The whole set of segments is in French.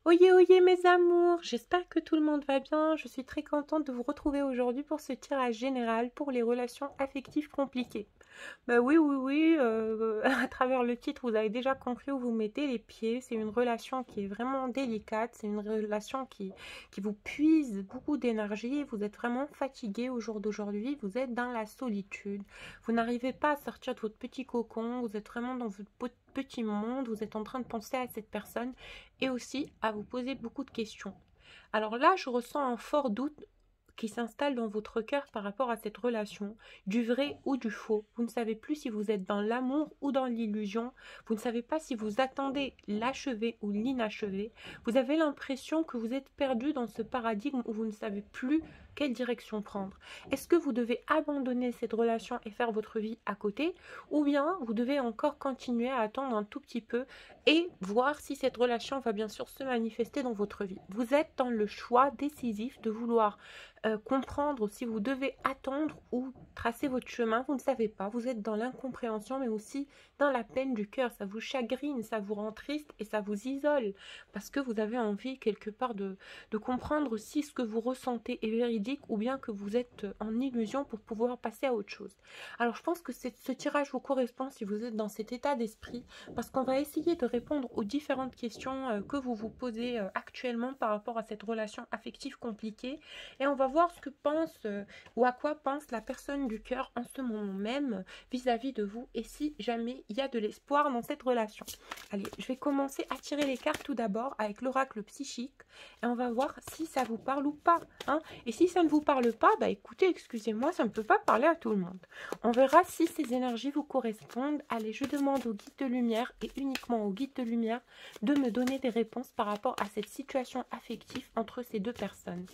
Oyez, oyez mes amours, j'espère que tout le monde va bien. Je suis très contente de vous retrouver aujourd'hui pour ce tirage général pour les relations affectives compliquées. Bah oui, oui, oui, à travers le titre, vous avez déjà compris où vous mettez les pieds. C'est une relation qui est vraiment délicate, c'est une relation qui vous puise beaucoup d'énergie. Vous êtes vraiment fatigué au jour d'aujourd'hui, vous êtes dans la solitude. Vous n'arrivez pas à sortir de votre petit cocon, vous êtes vraiment dans votre petit monde, vous êtes en train de penser à cette personne et aussi à vous poser beaucoup de questions. Alors là, je ressens un fort doute qui s'installe dans votre cœur par rapport à cette relation, du vrai ou du faux. Vous ne savez plus si vous êtes dans l'amour ou dans l'illusion. Vous ne savez pas si vous attendez l'achevé ou l'inachevé. Vous avez l'impression que vous êtes perdu dans ce paradigme où vous ne savez plus quelle direction prendre. Est-ce que vous devez abandonner cette relation et faire votre vie à côté, ou bien vous devez encore continuer à attendre un tout petit peu et voir si cette relation va bien sûr se manifester dans votre vie. Vous êtes dans le choix décisif de vouloir comprendre si vous devez attendre ou tracer votre chemin. Vous ne savez pas, vous êtes dans l'incompréhension mais aussi dans la peine du cœur. Ça vous chagrine, ça vous rend triste et ça vous isole parce que vous avez envie quelque part de comprendre si ce que vous ressentez est véridique ou bien que vous êtes en illusion pour pouvoir passer à autre chose. Alors je pense que ce tirage vous correspond si vous êtes dans cet état d'esprit, parce qu'on va essayer de répondre aux différentes questions que vous vous posez actuellement par rapport à cette relation affective compliquée, et on va voir ce que pense ou à quoi pense la personne du cœur en ce moment même vis-à-vis de vous, et si jamais il y a de l'espoir dans cette relation. Allez, je vais commencer à tirer les cartes tout d'abord avec l'oracle psychique, et on va voir si ça vous parle ou pas, hein. Et si ça ne vous parle pas, bah écoutez, excusez-moi, ça ne peut pas parler à tout le monde. On verra si ces énergies vous correspondent. Allez, je demande au guide de lumière et uniquement au guide de lumière de me donner des réponses par rapport à cette situation affective entre ces deux personnes.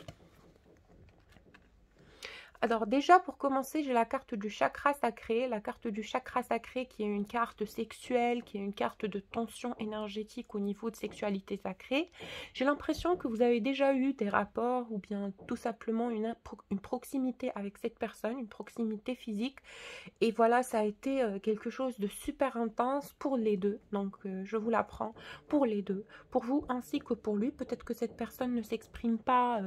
Alors déjà, pour commencer, j'ai la carte du chakra sacré. La carte du chakra sacré qui est une carte sexuelle, qui est une carte de tension énergétique au niveau de sexualité sacrée. J'ai l'impression que vous avez déjà eu des rapports ou bien tout simplement une proximité avec cette personne, une proximité physique. Et voilà, ça a été quelque chose de super intense pour les deux. Donc, je vous l'apprends, pour les deux. Pour vous ainsi que pour lui. Peut-être que cette personne ne s'exprime pas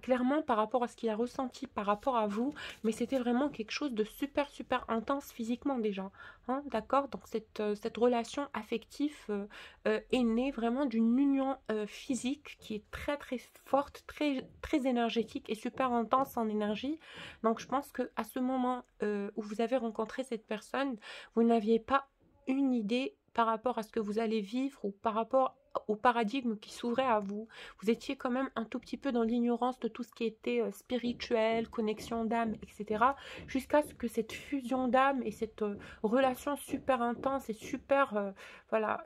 clairement par rapport à ce qu'il a ressenti par rapport à vous. Mais c'était vraiment quelque chose de super, super intense physiquement déjà. Hein, d'accord? Donc, cette relation affective est née vraiment d'une union physique qui est très, très forte, très, très énergétique et super intense en énergie. Donc, je pense qu'à ce moment où vous avez rencontré cette personne, vous n'aviez pas une idée par rapport à ce que vous allez vivre ou par rapport au paradigme qui s'ouvrait à vous. Vous étiez quand même un tout petit peu dans l'ignorance de tout ce qui était spirituel, connexion d'âme, etc. Jusqu'à ce que cette fusion d'âme et cette relation super intense et super, voilà,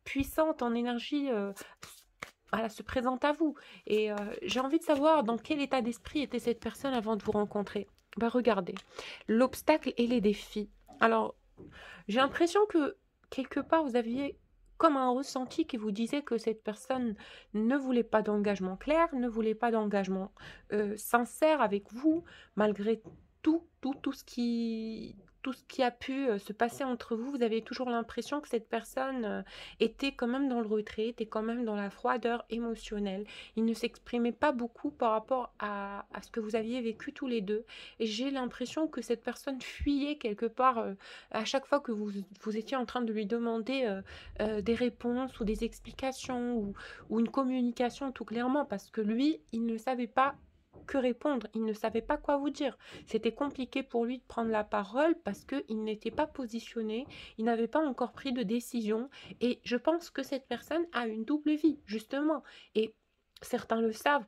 puissante en énergie voilà, se présente à vous. Et j'ai envie de savoir dans quel état d'esprit était cette personne avant de vous rencontrer. Bah regardez, l'obstacle et les défis. Alors, j'ai l'impression que quelque part vous aviez comme un ressenti qui vous disait que cette personne ne voulait pas d'engagement clair, ne voulait pas d'engagement sincère avec vous, malgré tout ce qui a pu se passer entre vous. Vous avez toujours l'impression que cette personne était quand même dans le retrait, était quand même dans la froideur émotionnelle. Il ne s'exprimait pas beaucoup par rapport à ce que vous aviez vécu tous les deux. Et j'ai l'impression que cette personne fuyait quelque part à chaque fois que vous étiez en train de lui demander des réponses ou des explications ou une communication tout clairement, parce que lui, il ne savait pas que répondre, il ne savait pas quoi vous dire. C'était compliqué pour lui de prendre la parole parce qu'il n'était pas positionné, il n'avait pas encore pris de décision, et je pense que cette personne a une double vie, justement, et certains le savent,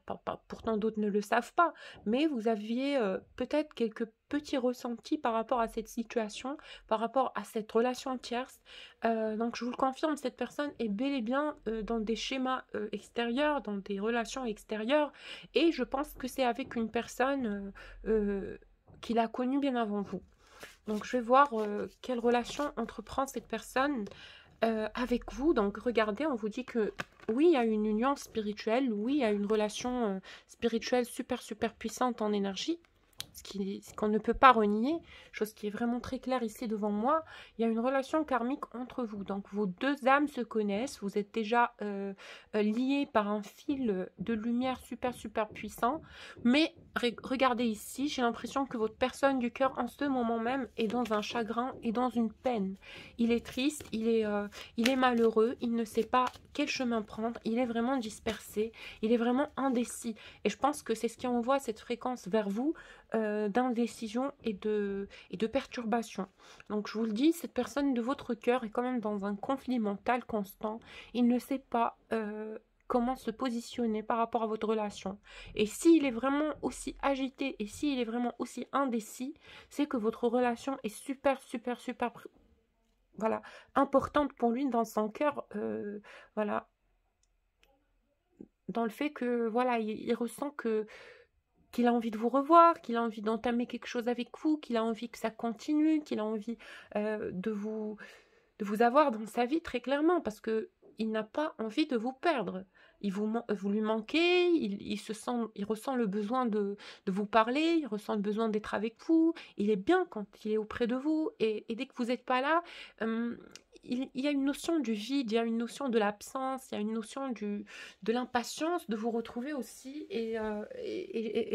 pourtant d'autres ne le savent pas, mais vous aviez peut-être quelques petits ressentis par rapport à cette situation, par rapport à cette relation tierce. Donc je vous le confirme, cette personne est bel et bien dans des schémas extérieurs, dans des relations extérieures, et je pense que c'est avec une personne qu'il a connue bien avant vous. Donc je vais voir quelle relation entreprend cette personne avec vous. Donc regardez, on vous dit que oui, il y a une union spirituelle, oui, il y a une relation spirituelle super super puissante en énergie. ce qu'on ne peut pas renier, chose qui est vraiment très claire ici devant moi, il y a une relation karmique entre vous. Donc vos deux âmes se connaissent, vous êtes déjà liés par un fil de lumière super super puissant. Mais regardez ici, j'ai l'impression que votre personne du cœur en ce moment même est dans un chagrin et dans une peine. Il est triste, il est malheureux, il ne sait pas quel chemin prendre, il est vraiment dispersé, il est vraiment indécis. Et je pense que c'est ce qui envoie cette fréquence vers vous d'indécision et de perturbation. Donc je vous le dis, cette personne de votre cœur est quand même dans un conflit mental constant. Il ne sait pas comment se positionner par rapport à votre relation. Et s'il est vraiment aussi agité et s'il est vraiment aussi indécis, c'est que votre relation est super, super, super, voilà, importante pour lui dans son cœur, voilà, dans le fait que, voilà, il ressent qu'il a envie de vous revoir, qu'il a envie d'entamer quelque chose avec vous, qu'il a envie que ça continue, qu'il a envie de vous avoir dans sa vie très clairement, parce que il n'a pas envie de vous perdre. Vous lui manquez, il ressent le besoin de vous parler, il ressent le besoin d'être avec vous, il est bien quand il est auprès de vous, et dès que vous n'êtes pas là, il y a une notion du vide, il y a une notion de l'absence, il y a une notion de l'impatience de vous retrouver aussi, et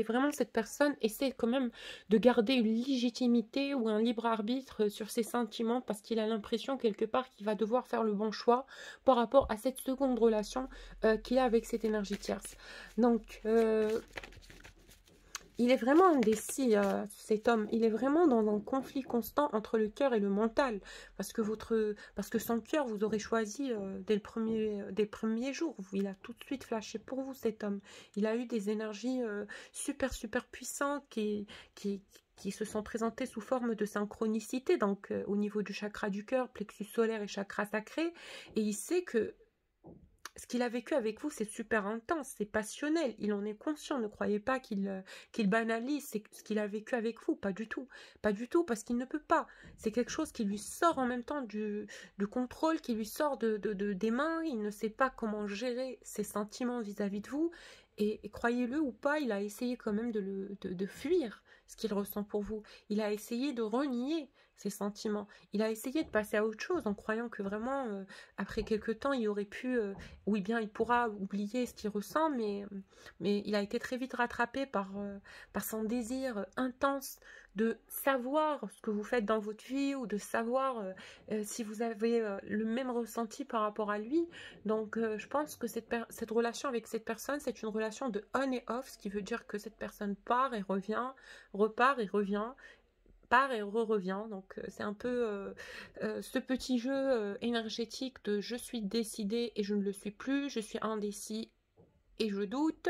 vraiment cette personne essaie quand même de garder une légitimité ou un libre arbitre sur ses sentiments, parce qu'il a l'impression quelque part qu'il va devoir faire le bon choix par rapport à cette seconde relation qu'il a avec cette énergie tierce. Donc, il est vraiment indécis, cet homme. Il est vraiment dans un conflit constant entre le cœur et le mental. Parce que son cœur, vous aurez choisi dès le premier jour. Il a tout de suite flashé pour vous, cet homme. Il a eu des énergies super, super puissantes qui se sont présentées sous forme de synchronicité. Donc, au niveau du chakra du cœur, plexus solaire et chakra sacré. Et il sait que ce qu'il a vécu avec vous, c'est super intense, c'est passionnel, il en est conscient, ne croyez pas qu'il banalise ce qu'il a vécu avec vous, pas du tout, parce qu'il ne peut pas, c'est quelque chose qui lui sort en même temps du contrôle, qui lui sort des mains, il ne sait pas comment gérer ses sentiments vis-à-vis de vous, et croyez-le ou pas, il a essayé quand même de fuir ce qu'il ressent pour vous, il a essayé de renier ses sentiments, il a essayé de passer à autre chose en croyant que vraiment, après quelque temps, il aurait pu... oui, bien, il pourra oublier ce qu'il ressent, mais il a été très vite rattrapé par son désir intense de savoir ce que vous faites dans votre vie, ou de savoir si vous avez le même ressenti par rapport à lui. Donc, je pense que cette relation avec cette personne, c'est une relation de on et off, ce qui veut dire que cette personne part et revient, repart et revient, part et revient. Donc c'est un peu ce petit jeu énergétique de je suis décidé et je ne le suis plus, je suis indécis et je doute.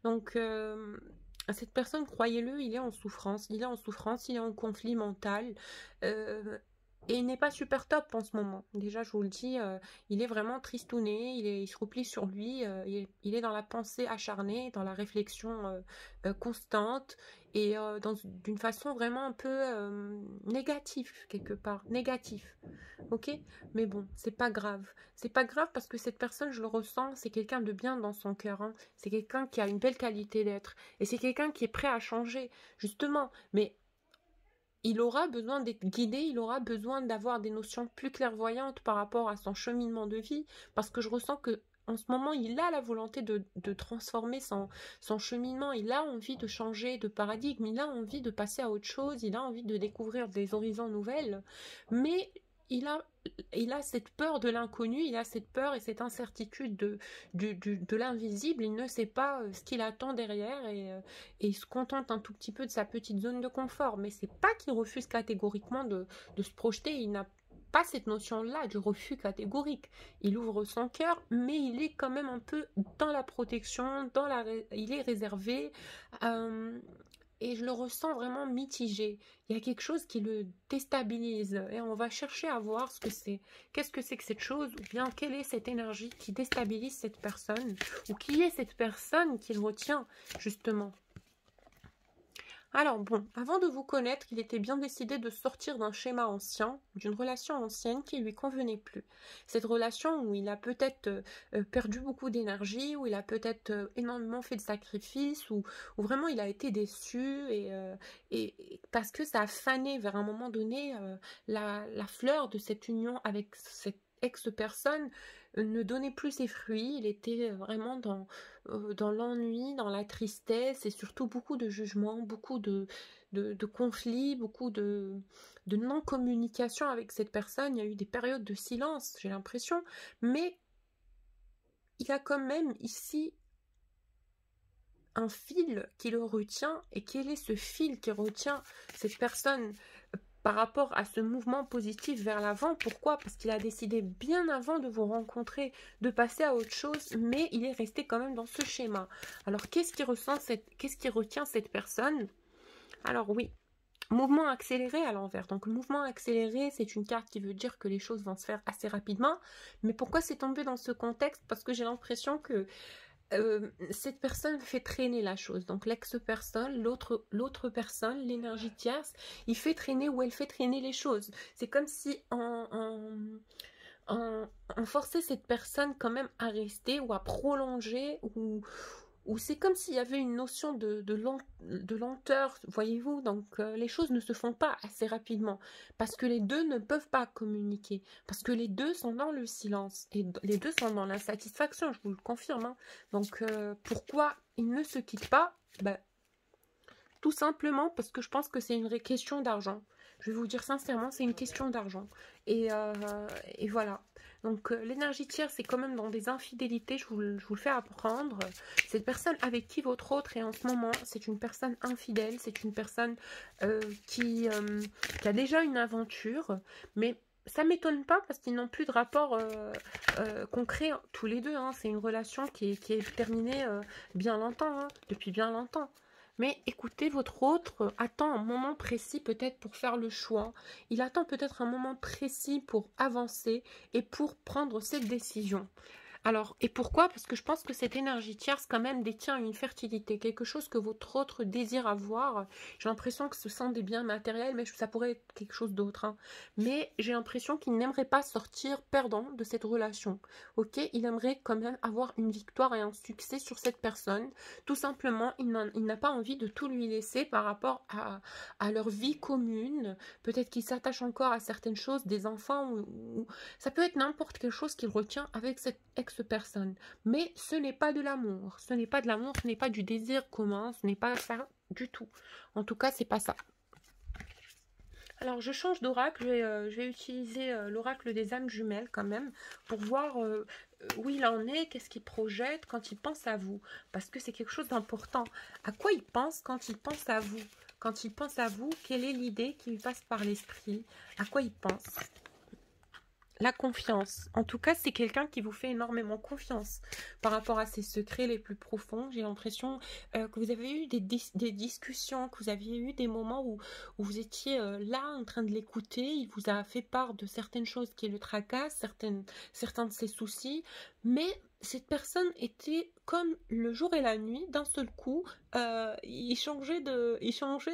Donc cette personne, croyez-le, il est en souffrance, il est en conflit mental, et il n'est pas super top en ce moment. Déjà, je vous le dis, il est vraiment tristouné, il se replie sur lui, il est dans la pensée acharnée, dans la réflexion constante, et d'une façon vraiment un peu négative, quelque part, négatif. Ok? Mais bon, c'est pas grave. C'est pas grave parce que cette personne, je le ressens, c'est quelqu'un de bien dans son cœur, hein. C'est quelqu'un qui a une belle qualité d'être. Et c'est quelqu'un qui est prêt à changer, justement. Mais il aura besoin d'être guidé, il aura besoin d'avoir des notions plus clairvoyantes par rapport à son cheminement de vie, parce que je ressens que en ce moment, il a la volonté de transformer son cheminement, il a envie de changer de paradigme, il a envie de passer à autre chose, il a envie de découvrir des horizons nouvelles, mais il a cette peur de l'inconnu, il a cette peur et cette incertitude de l'invisible, il ne sait pas ce qu'il attend derrière, et il se contente un tout petit peu de sa petite zone de confort. Mais c'est pas qu'il refuse catégoriquement de se projeter, il n'a pas cette notion-là du refus catégorique. Il ouvre son cœur, mais il est quand même un peu dans la protection, il est réservé, et je le ressens vraiment mitigé. Il y a quelque chose qui le déstabilise, et on va chercher à voir ce que c'est. Qu'est-ce que c'est que cette chose, ou bien quelle est cette énergie qui déstabilise cette personne, ou qui est cette personne qui le retient, justement. Alors bon, avant de vous connaître, il était bien décidé de sortir d'un schéma ancien, d'une relation ancienne qui lui convenait plus. Cette relation où il a peut-être perdu beaucoup d'énergie, où il a peut-être énormément fait de sacrifices, où vraiment il a été déçu et parce que ça a fané vers un moment donné la fleur de cette union avec cette ex-personne ne donnait plus ses fruits, il était vraiment dans l'ennui, dans la tristesse et surtout beaucoup de jugements, beaucoup de conflits, beaucoup de non-communication avec cette personne. Il y a eu des périodes de silence, j'ai l'impression, mais il y a quand même ici un fil qui le retient. Et quel est ce fil qui retient cette personne par rapport à ce mouvement positif vers l'avant? Pourquoi? Parce qu'il a décidé bien avant de vous rencontrer de passer à autre chose, mais il est resté quand même dans ce schéma. Alors qu'est-ce qui retient cette personne? Alors oui, mouvement accéléré à l'envers. Donc mouvement accéléré, c'est une carte qui veut dire que les choses vont se faire assez rapidement. Mais pourquoi c'est tombé dans ce contexte? Parce que j'ai l'impression que cette personne fait traîner la chose. Donc l'ex-personne, l'autre personne, l'énergie tierce, il fait traîner ou elle fait traîner les choses. C'est comme si on forçait cette personne quand même à rester ou à prolonger ou c'est comme s'il y avait une notion de lenteur, voyez-vous, donc les choses ne se font pas assez rapidement, parce que les deux ne peuvent pas communiquer, parce que les deux sont dans le silence, et les deux sont dans l'insatisfaction, je vous le confirme, hein. Donc pourquoi ils ne se quittent pas? Ben, tout simplement parce que je pense que c'est une question d'argent. Je vais vous dire sincèrement, c'est une question d'argent. Et voilà. Donc l'énergie tiers, c'est quand même dans des infidélités, je vous le fais apprendre. Cette personne avec qui votre autre est en ce moment, c'est une personne infidèle, c'est une personne qui a déjà une aventure, mais ça m'étonne pas parce qu'ils n'ont plus de rapport concret tous les deux, hein. C'est une relation qui est terminée bien longtemps, hein, depuis bien longtemps. Mais écoutez, votre autre attend un moment précis peut-être pour faire le choix. Il attend peut-être un moment précis pour avancer et pour prendre cette décision. Alors, et pourquoi? Parce que je pense que cette énergie tierce quand même détient une fertilité, quelque chose que votre autre désire avoir. J'ai l'impression que ce sont des biens matériels, mais ça pourrait être quelque chose d'autre, hein. Mais j'ai l'impression qu'il n'aimerait pas sortir perdant de cette relation. Ok, il aimerait quand même avoir une victoire et un succès sur cette personne. Tout simplement, il n'a pas envie de tout lui laisser par rapport à leur vie commune. Peut-être qu'il s'attache encore à certaines choses, des enfants, ou ça peut être n'importe quelle chose qu'il retient avec cette ex-personne. Mais ce n'est pas de l'amour. Ce n'est pas de l'amour, ce n'est pas du désir commun, ce n'est pas ça du tout. En tout cas, c'est pas ça. Alors, je change d'oracle, je vais utiliser l'oracle des âmes jumelles quand même, pour voir où il en est, qu'est-ce qu'il projette quand il pense à vous. Parce que c'est quelque chose d'important. À quoi il pense quand il pense à vous? Quand il pense à vous, quelle est l'idée qui lui passe par l'esprit? À quoi il pense? La confiance. En tout cas, c'est quelqu'un qui vous fait énormément confiance par rapport à ses secrets les plus profonds. J'ai l'impression que vous avez eu des discussions, que vous aviez eu des moments où vous étiez là en train de l'écouter. Il vous a fait part de certaines choses qui le tracassent, certains de ses soucis. Mais cette personne était comme le jour et la nuit, d'un seul coup, il changeait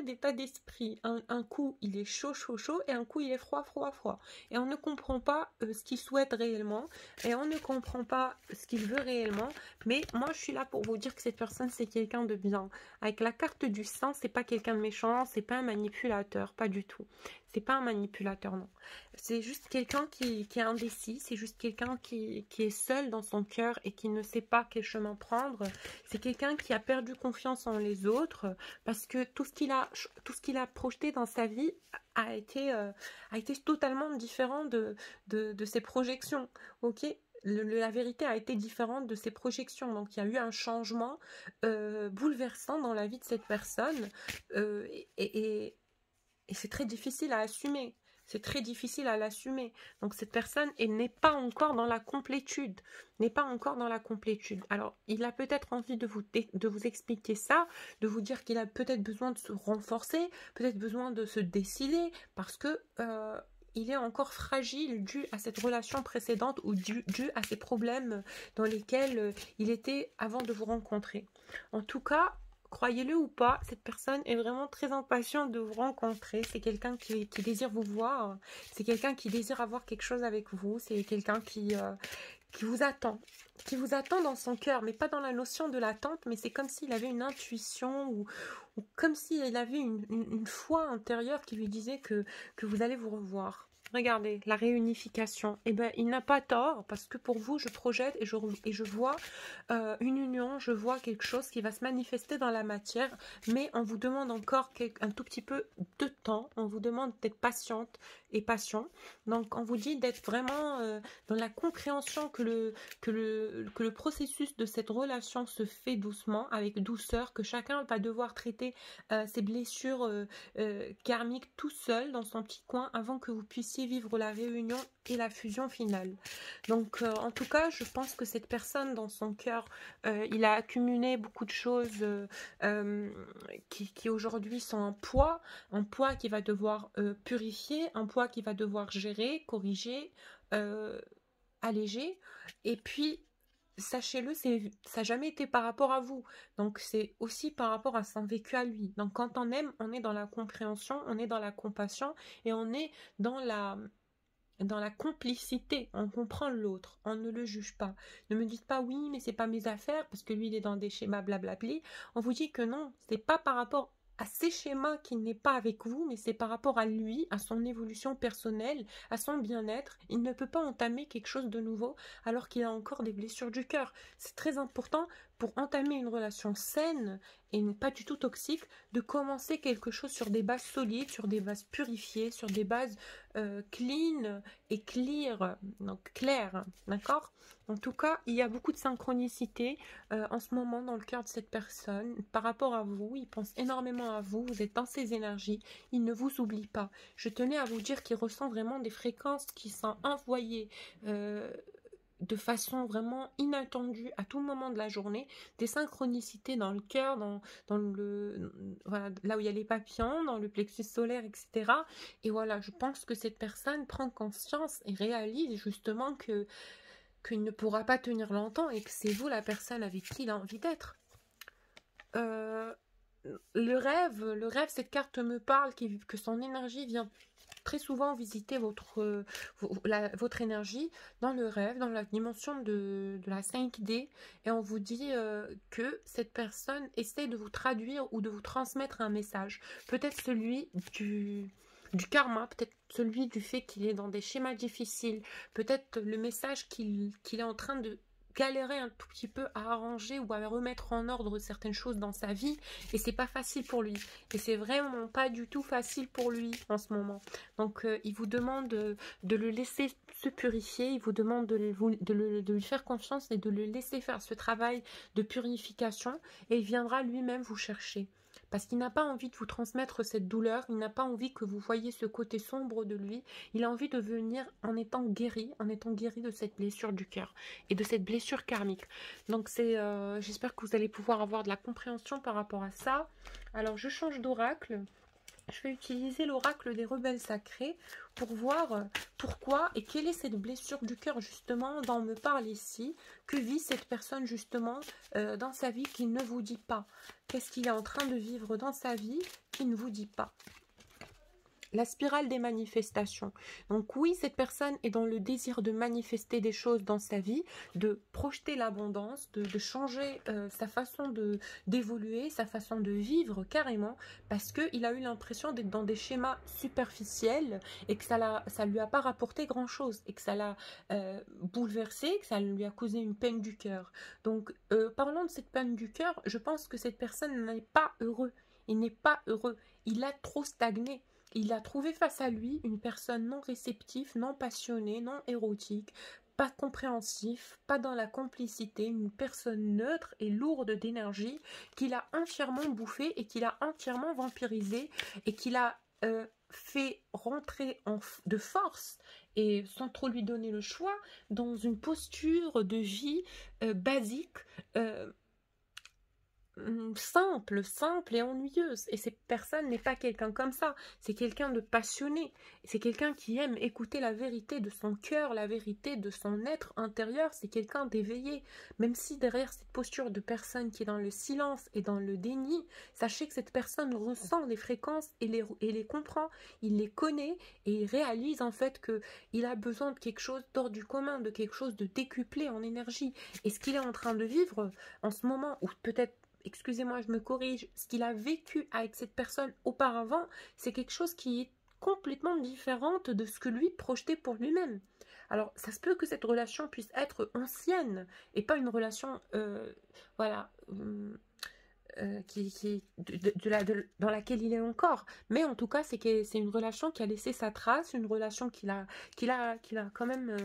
d'état d'esprit. Un coup, il est chaud, chaud, chaud, et un coup, il est froid, froid, froid. Et on ne comprend pas ce qu'il souhaite réellement, et on ne comprend pas ce qu'il veut réellement. Mais moi, je suis là pour vous dire que cette personne, c'est quelqu'un de bien. Avec la carte du sang, c'est pas quelqu'un de méchant, c'est pas un manipulateur, pas du tout. C'est pas un manipulateur, non. C'est juste quelqu'un qui est indécis, c'est juste quelqu'un qui est seul dans son cœur et qui ne sait pas quel chemin prendre. C'est quelqu'un qui a perdu confiance en les autres parce que tout ce qu'il a projeté dans sa vie a été totalement différent de ses projections. Ok? La vérité a été différente de ses projections. Donc, il y a eu un changement bouleversant dans la vie de cette personne et c'est très difficile à assumer. C'est très difficile à l'assumer. Donc cette personne, elle n'est pas encore dans la complétude. N'est pas encore dans la complétude. Alors, il a peut-être envie de vous expliquer ça, de vous dire qu'il a peut-être besoin de se renforcer, peut-être besoin de se décider, parce que il est encore fragile dû à cette relation précédente ou dû à ces problèmes dans lesquels il était avant de vous rencontrer. En tout cas, croyez-le ou pas, cette personne est vraiment très impatiente de vous rencontrer. C'est quelqu'un qui désire vous voir. C'est quelqu'un qui désire avoir quelque chose avec vous. C'est quelqu'un qui vous attend. Qui vous attend dans son cœur, mais pas dans la notion de l'attente, mais c'est comme s'il avait une intuition ou comme s'il avait une foi intérieure qui lui disait que vous allez vous revoir. Regardez, la réunification. Eh ben, il n'a pas tort, parce que pour vous, je projette et je vois une union, je vois quelque chose qui va se manifester dans la matière, mais on vous demande encore un tout petit peu de temps, on vous demande d'être patiente et patient. Donc, on vous dit d'être vraiment dans la compréhension que le processus de cette relation se fait doucement, avec douceur, que chacun va devoir traiter ses blessures karmiques tout seul dans son petit coin avant que vous puissiez vivre la réunion et la fusion finale. Donc en tout cas, je pense que cette personne dans son cœur, il a accumulé beaucoup de choses qui aujourd'hui sont un poids qui va devoir purifier, un poids qui va devoir gérer, corriger, alléger. Et puis sachez-le, ça n'a jamais été par rapport à vous. Donc, c'est aussi par rapport à son vécu à lui. Donc, quand on aime, on est dans la compréhension, on est dans la compassion et on est dans la complicité. On comprend l'autre, on ne le juge pas. Ne me dites pas oui, mais c'est pas mes affaires parce que lui, il est dans des schémas blablabli. On vous dit que non, c'est pas par rapport à ces schémas qui n'est pas avec vous, mais c'est par rapport à lui, à son évolution personnelle, à son bien-être. Il ne peut pas entamer quelque chose de nouveau alors qu'il a encore des blessures du cœur. C'est très important pour entamer une relation saine et pas du tout toxique, de commencer quelque chose sur des bases solides, sur des bases purifiées, sur des bases clean et clear, donc claires, d'accord? En tout cas, il y a beaucoup de synchronicité en ce moment dans le cœur de cette personne par rapport à vous. Il pense énormément à vous, vous êtes dans ses énergies, il ne vous oublie pas. Je tenais à vous dire qu'il ressent vraiment des fréquences qui sont envoyées de façon vraiment inattendue à tout moment de la journée, des synchronicités dans le cœur, voilà, là où il y a les papillons, dans le plexus solaire, etc. Et voilà, je pense que cette personne prend conscience et réalise justement qu'il ne pourra pas tenir longtemps et que c'est vous la personne avec qui il a envie d'être. Le rêve, cette carte me parle que son énergie vient très souvent visiter votre énergie dans le rêve, dans la dimension de la 5D, et on vous dit que cette personne essaie de vous traduire ou de vous transmettre un message. Peut-être celui du karma, peut-être celui du fait qu'il est dans des schémas difficiles, peut-être le message qu'il est en train de galérer un tout petit peu à arranger ou à remettre en ordre certaines choses dans sa vie, et c'est pas facile pour lui, et c'est vraiment pas du tout facile pour lui en ce moment. Donc il vous demande de le laisser se purifier, il vous demande de lui faire confiance et de le laisser faire ce travail de purification, et il viendra lui-même vous chercher. Parce qu'il n'a pas envie de vous transmettre cette douleur, il n'a pas envie que vous voyiez ce côté sombre de lui, il a envie de venir en étant guéri de cette blessure du cœur et de cette blessure karmique. Donc j'espère que vous allez pouvoir avoir de la compréhension par rapport à ça. Alors je change d'oracle. Je vais utiliser l'oracle des rebelles sacrés pour voir pourquoi et quelle est cette blessure du cœur justement dont on me parle ici, que vit cette personne justement dans sa vie qu'il ne vous dit pas. Qu'est-ce qu'il est en train de vivre dans sa vie qu'il ne vous dit pas. La spirale des manifestations. Donc oui, cette personne est dans le désir de manifester des choses dans sa vie, de projeter l'abondance, de changer sa façon d'évoluer, sa façon de vivre carrément, parce qu'il a eu l'impression d'être dans des schémas superficiels et que ça lui a pas rapporté grand-chose, et que ça l'a bouleversé, que ça lui a causé une peine du cœur. Donc parlons de cette peine du cœur, je pense que cette personne n'est pas heureux. Il n'est pas heureux, il a trop stagné. Il a trouvé face à lui une personne non réceptive, non passionnée, non érotique, pas compréhensif, pas dans la complicité, une personne neutre et lourde d'énergie qu'il a entièrement bouffé et qu'il a entièrement vampirisé et qu'il a fait rentrer de force et sans trop lui donner le choix dans une posture de vie basique, simple et ennuyeuse. Et cette personne n'est pas quelqu'un comme ça. C'est quelqu'un de passionné. C'est quelqu'un qui aime écouter la vérité de son cœur, la vérité de son être intérieur. C'est quelqu'un d'éveillé. Même si derrière cette posture de personne qui est dans le silence et dans le déni, sachez que cette personne ressent les fréquences et les comprend. Il les connaît et il réalise en fait qu'il a besoin de quelque chose d'hors du commun, de quelque chose de décuplé en énergie. Et ce qu'il est en train de vivre en ce moment, ou peut-être, excusez-moi, je me corrige, ce qu'il a vécu avec cette personne auparavant, c'est quelque chose qui est complètement différente de ce que lui projetait pour lui-même. Alors, ça se peut que cette relation puisse être ancienne et pas une relation, voilà, dans laquelle il est encore. Mais en tout cas, c'est une relation qui a laissé sa trace, une relation qu'il a quand même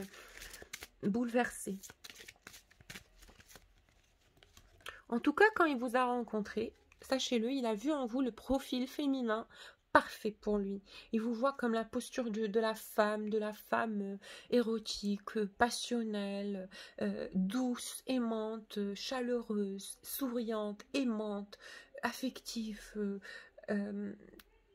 bouleversée. En tout cas, quand il vous a rencontré, sachez-le, il a vu en vous le profil féminin parfait pour lui. Il vous voit comme la posture de la femme érotique, passionnelle, douce, aimante, chaleureuse, souriante, aimante, affective,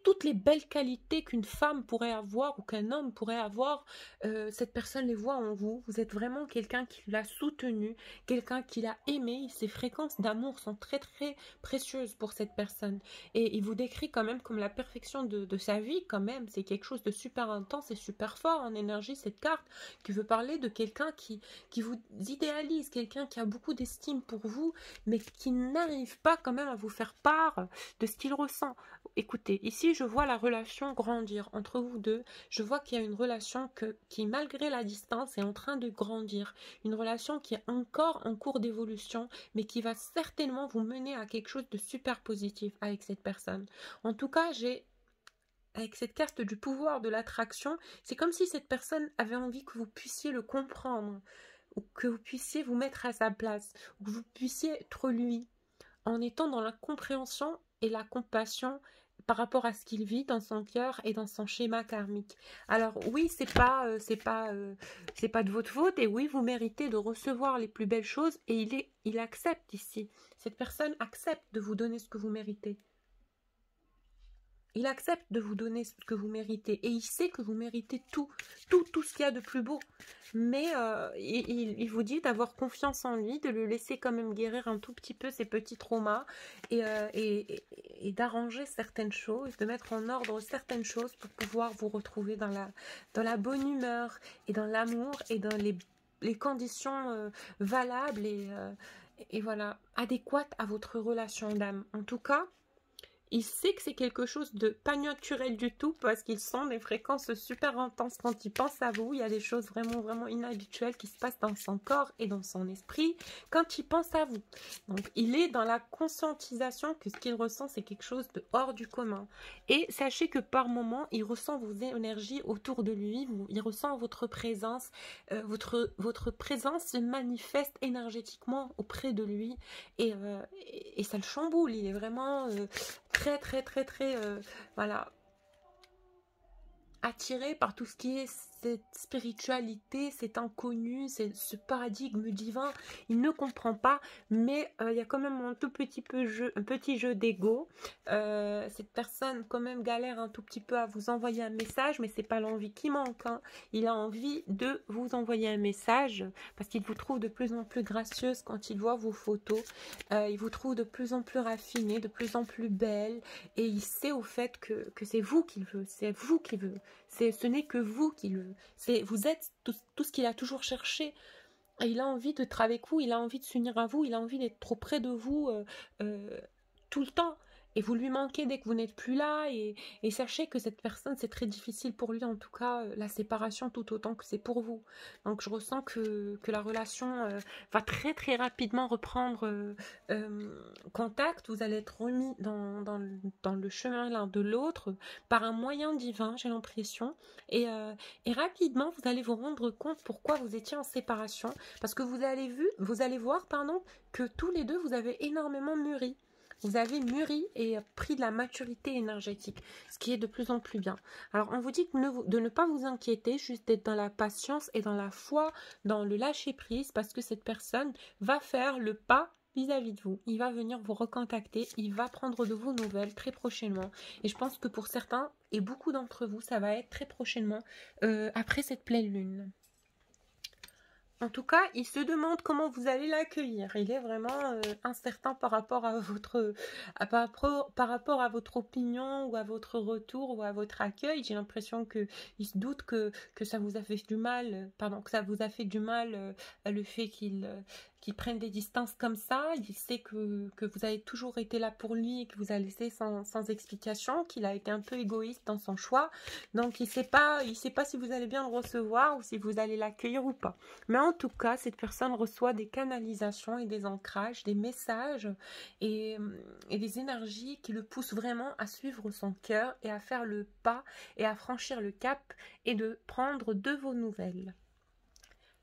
toutes les belles qualités qu'une femme pourrait avoir ou qu'un homme pourrait avoir, cette personne les voit en vous. Vous êtes vraiment quelqu'un qui l'a soutenu, quelqu'un qui l'a aimé. Ces fréquences d'amour sont très très précieuses pour cette personne. Et il vous décrit quand même comme la perfection de sa vie quand même. C'est quelque chose de super intense et super fort en énergie, cette carte, qui veut parler de quelqu'un qui vous idéalise, quelqu'un qui a beaucoup d'estime pour vous, mais qui n'arrive pas quand même à vous faire part de ce qu'il ressent. Écoutez, ici je vois la relation grandir entre vous deux. Je vois qu'il y a une relation qui, malgré la distance, est en train de grandir. Une relation qui est encore en cours d'évolution, mais qui va certainement vous mener à quelque chose de super positif avec cette personne. En tout cas, avec cette carte du pouvoir de l'attraction, c'est comme si cette personne avait envie que vous puissiez le comprendre, ou que vous puissiez vous mettre à sa place, ou que vous puissiez être lui, en étant dans la compréhension et la compassion par rapport à ce qu'il vit dans son cœur et dans son schéma karmique. Alors oui, c'est pas de votre faute, et oui, vous méritez de recevoir les plus belles choses, et il accepte ici. Cette personne accepte de vous donner ce que vous méritez. Il accepte de vous donner ce que vous méritez, et il sait que vous méritez tout ce qu'il y a de plus beau. Mais il vous dit d'avoir confiance en lui, de le laisser quand même guérir un tout petit peu ses petits traumas, et d'arranger certaines choses, de mettre en ordre certaines choses pour pouvoir vous retrouver dans la bonne humeur, et dans l'amour, et dans les conditions valables, et voilà, adéquates à votre relation d'âme. En tout cas, il sait que c'est quelque chose de pas naturel du tout, parce qu'ils sont des fréquences super intenses. Quand il pense à vous, il y a des choses vraiment, vraiment inhabituelles qui se passent dans son corps et dans son esprit quand il pense à vous. Donc, il est dans la conscientisation que ce qu'il ressent, c'est quelque chose de hors du commun. Et sachez que par moments, il ressent vos énergies autour de lui, il ressent votre présence, votre présence se manifeste énergétiquement auprès de lui, et ça le chamboule. Il est vraiment très, voilà, attiré par tout ce qui est cette spiritualité, cet inconnu, ce paradigme divin. Il ne comprend pas, mais il y a quand même un tout petit jeu d'ego. Cette personne quand même galère un tout petit peu à vous envoyer un message, mais c'est pas l'envie qui manque, hein. Il a envie de vous envoyer un message parce qu'il vous trouve de plus en plus gracieuse quand il voit vos photos. Il vous trouve de plus en plus raffinée, de plus en plus belle, et il sait au fait que c'est vous qu'il veut, c'est vous qu'il veut. Ce n'est que vous qui le... Vous êtes tout ce qu'il a toujours cherché. Et il a envie d'être avec vous, il a envie de s'unir à vous, il a envie d'être trop près de vous tout le temps. Et vous lui manquez dès que vous n'êtes plus là. Et sachez que cette personne, c'est très difficile pour lui, en tout cas, la séparation tout autant que c'est pour vous. Donc je ressens que la relation va très très rapidement reprendre contact. Vous allez être remis dans le chemin l'un de l'autre par un moyen divin, j'ai l'impression. Et rapidement, vous allez vous rendre compte pourquoi vous étiez en séparation. Parce que vous allez voir, que tous les deux, vous avez énormément mûri. Vous avez mûri et pris de la maturité énergétique, ce qui est de plus en plus bien. Alors, on vous dit de ne pas vous inquiéter, juste d'être dans la patience et dans la foi, dans le lâcher-prise, parce que cette personne va faire le pas vis-à-vis de vous. Il va venir vous recontacter, il va prendre de vos nouvelles très prochainement. Et je pense que pour certains, et beaucoup d'entre vous, ça va être très prochainement, après cette pleine lune. En tout cas, il se demande comment vous allez l'accueillir. Il est vraiment incertain par rapport à votre, par rapport à votre opinion ou à votre retour ou à votre accueil. J'ai l'impression qu'il se doute que ça vous a fait du mal, pardon, que ça vous a fait du mal le fait qu'il prenne des distances comme ça. Il sait que vous avez toujours été là pour lui et que vous a laissé sans explication, qu'il a été un peu égoïste dans son choix. Donc il sait pas si vous allez bien le recevoir ou si vous allez l'accueillir ou pas. Mais en tout cas, cette personne reçoit des canalisations et des ancrages, des messages et des énergies qui le poussent vraiment à suivre son cœur et à faire le pas et à franchir le cap et de prendre de vos nouvelles.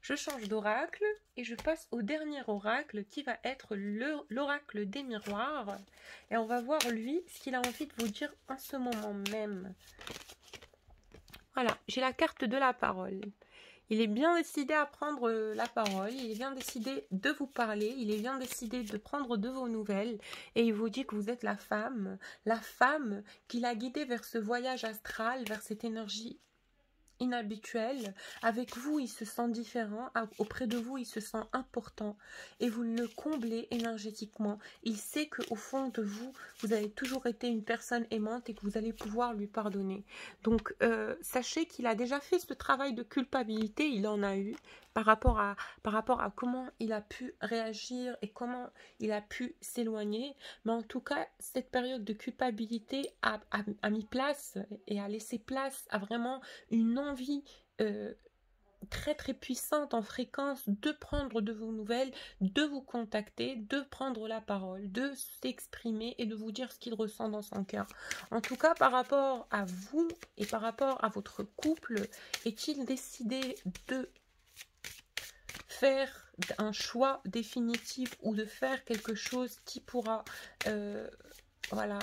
Je change d'oracle et je passe au dernier oracle qui va être l'oracle des miroirs. Et on va voir lui ce qu'il a envie de vous dire en ce moment même. Voilà, j'ai la carte de la parole. Il est bien décidé à prendre la parole, il est bien décidé de vous parler, il est bien décidé de prendre de vos nouvelles et il vous dit que vous êtes la femme qui l'a guidé vers ce voyage astral, vers cette énergie inhabituel. Avec vous, il se sent différent. Auprès de vous, il se sent important. Et vous le comblez énergétiquement. Il sait qu'au fond de vous, vous avez toujours été une personne aimante et que vous allez pouvoir lui pardonner. Donc, sachez qu'il a déjà fait ce travail de culpabilité. Il en a eu par rapport à comment il a pu réagir et comment il a pu s'éloigner. Mais en tout cas, cette période de culpabilité a mis place et a laissé place à vraiment une envie très très puissante en fréquence de prendre de vos nouvelles, de vous contacter, de prendre la parole, de s'exprimer et de vous dire ce qu'il ressent dans son cœur. En tout cas, par rapport à vous et par rapport à votre couple, est-il décidé de faire un choix définitif ou de faire quelque chose qui pourra voilà,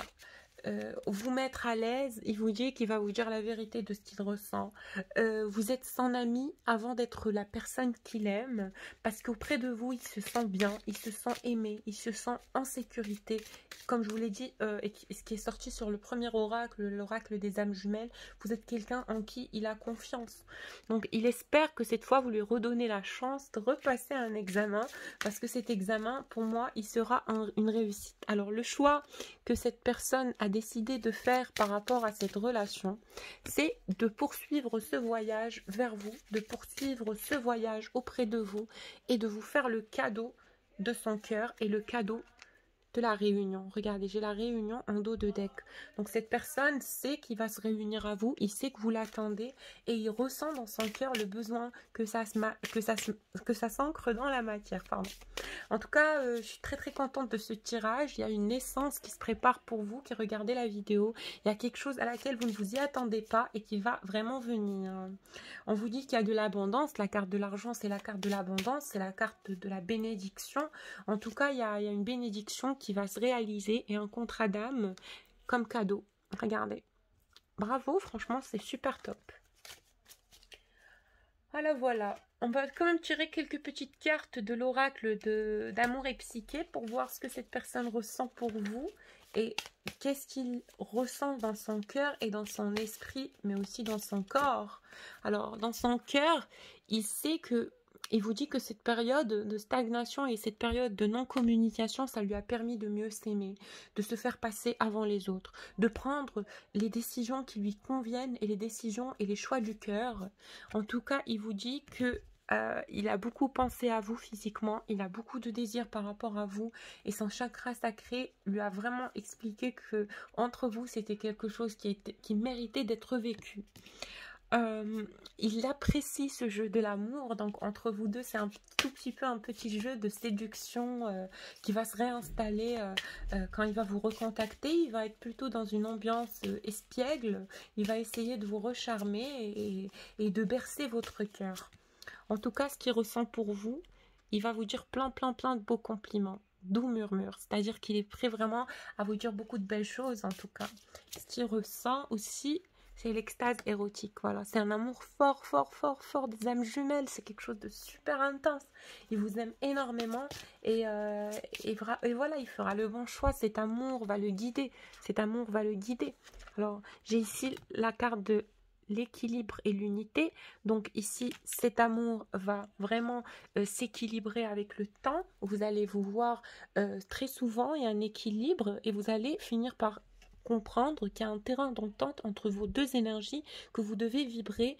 vous mettre à l'aise? Il vous dit qu'il va vous dire la vérité de ce qu'il ressent. Vous êtes son ami avant d'être la personne qu'il aime, parce qu'auprès de vous, il se sent bien, il se sent aimé, il se sent en sécurité. Comme je vous l'ai dit, et ce qui est sorti sur le premier oracle, l'oracle des âmes jumelles, vous êtes quelqu'un en qui il a confiance. Donc, il espère que cette fois, vous lui redonnez la chance de repasser un examen, parce que cet examen, pour moi, il sera une réussite. Alors, le choix que cette personne a décidé de faire par rapport à cette relation, c'est de poursuivre ce voyage vers vous, de poursuivre ce voyage auprès de vous et de vous faire le cadeau de son cœur et le cadeau de la réunion. Regardez, j'ai la réunion en dos de deck. Donc cette personne sait qu'il va se réunir à vous, il sait que vous l'attendez et il ressent dans son cœur le besoin que ça s'ancre dans la matière. Pardon. En tout cas, je suis très très contente de ce tirage. Il y a une naissance qui se prépare pour vous qui regardez la vidéo. Il y a quelque chose à laquelle vous ne vous y attendez pas et qui va vraiment venir. On vous dit qu'il y a de l'abondance. La carte de l'argent, c'est la carte de l'abondance, c'est la carte de la bénédiction. En tout cas, il y a une bénédiction qui va se réaliser et un contrat d'âme comme cadeau. Regardez. Bravo, franchement, c'est super top. Voilà. On va quand même tirer quelques petites cartes de l'oracle d'amour et psyché pour voir ce que cette personne ressent pour vous et qu'est-ce qu'il ressent dans son cœur et dans son esprit, mais aussi dans son corps. Alors, dans son cœur, il sait que il vous dit que cette période de stagnation et cette période de non-communication, ça lui a permis de mieux s'aimer, de se faire passer avant les autres, de prendre les décisions qui lui conviennent et les décisions et les choix du cœur. En tout cas, il vous dit que il a beaucoup pensé à vous physiquement, il a beaucoup de désirs par rapport à vous et son chakra sacré lui a vraiment expliqué que entre vous, c'était quelque chose qui méritait d'être vécu. Il apprécie ce jeu de l'amour, donc entre vous deux c'est un tout petit peu un petit jeu de séduction qui va se réinstaller quand il va vous recontacter. Il va être plutôt dans une ambiance espiègle, il va essayer de vous recharmer et de bercer votre cœur. En tout cas, ce qu'il ressent pour vous, il va vous dire plein de beaux compliments, doux murmures, c'est-à-dire qu'il est prêt vraiment à vous dire beaucoup de belles choses en tout cas. Ce qu'il ressent aussi, C'est l'extase érotique, voilà. C'est un amour fort, fort, fort, fort des âmes jumelles. C'est quelque chose de super intense. Il vous aime énormément et voilà, il fera le bon choix. Cet amour va le guider. Cet amour va le guider. Alors, j'ai ici la carte de l'équilibre et l'unité. Donc ici, cet amour va vraiment s'équilibrer avec le temps. Vous allez vous voir très souvent, il y a un équilibre et vous allez finir par comprendre qu'il y a un terrain d'entente entre vos deux énergies, que vous devez vibrer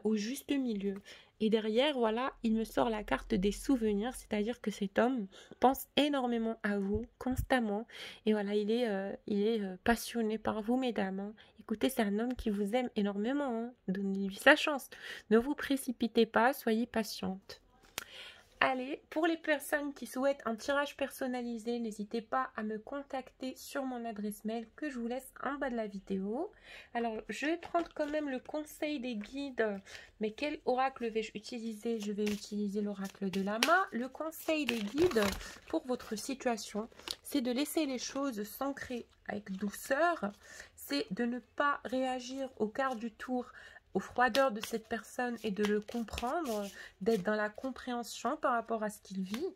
au juste milieu. Et derrière, voilà, il me sort la carte des souvenirs, c'est-à-dire que cet homme pense énormément à vous, constamment. Et voilà, il est passionné par vous, mesdames. Hein. Écoutez, c'est un homme qui vous aime énormément. Hein. Donnez-lui sa chance. Ne vous précipitez pas, soyez patiente. Allez, pour les personnes qui souhaitent un tirage personnalisé, n'hésitez pas à me contacter sur mon adresse mail que je vous laisse en bas de la vidéo. Alors, je vais prendre quand même le conseil des guides. Mais quel oracle vais-je utiliser? Je vais utiliser l'oracle de Lama. Le conseil des guides pour votre situation, c'est de laisser les choses s'ancrer avec douceur. C'est de ne pas réagir au quart du tour aux froideurs de cette personne et de le comprendre, d'être dans la compréhension par rapport à ce qu'il vit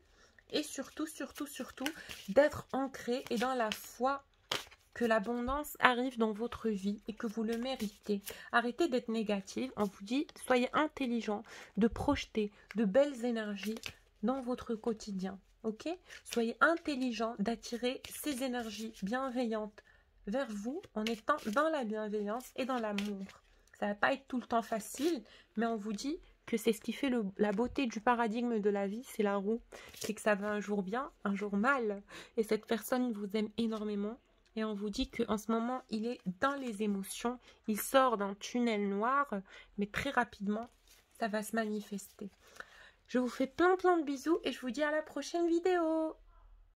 et surtout, surtout, surtout d'être ancré et dans la foi que l'abondance arrive dans votre vie et que vous le méritez. Arrêtez d'être négative, on vous dit soyez intelligent de projeter de belles énergies dans votre quotidien, ok? Soyez intelligent d'attirer ces énergies bienveillantes vers vous en étant dans la bienveillance et dans l'amour. Ça va pas être tout le temps facile, mais on vous dit que c'est ce qui fait la beauté du paradigme de la vie, c'est la roue. C'est que ça va un jour bien, un jour mal. Et cette personne vous aime énormément. Et on vous dit qu'en ce moment, il est dans les émotions. Il sort d'un tunnel noir, mais très rapidement, ça va se manifester. Je vous fais plein de bisous et je vous dis à la prochaine vidéo.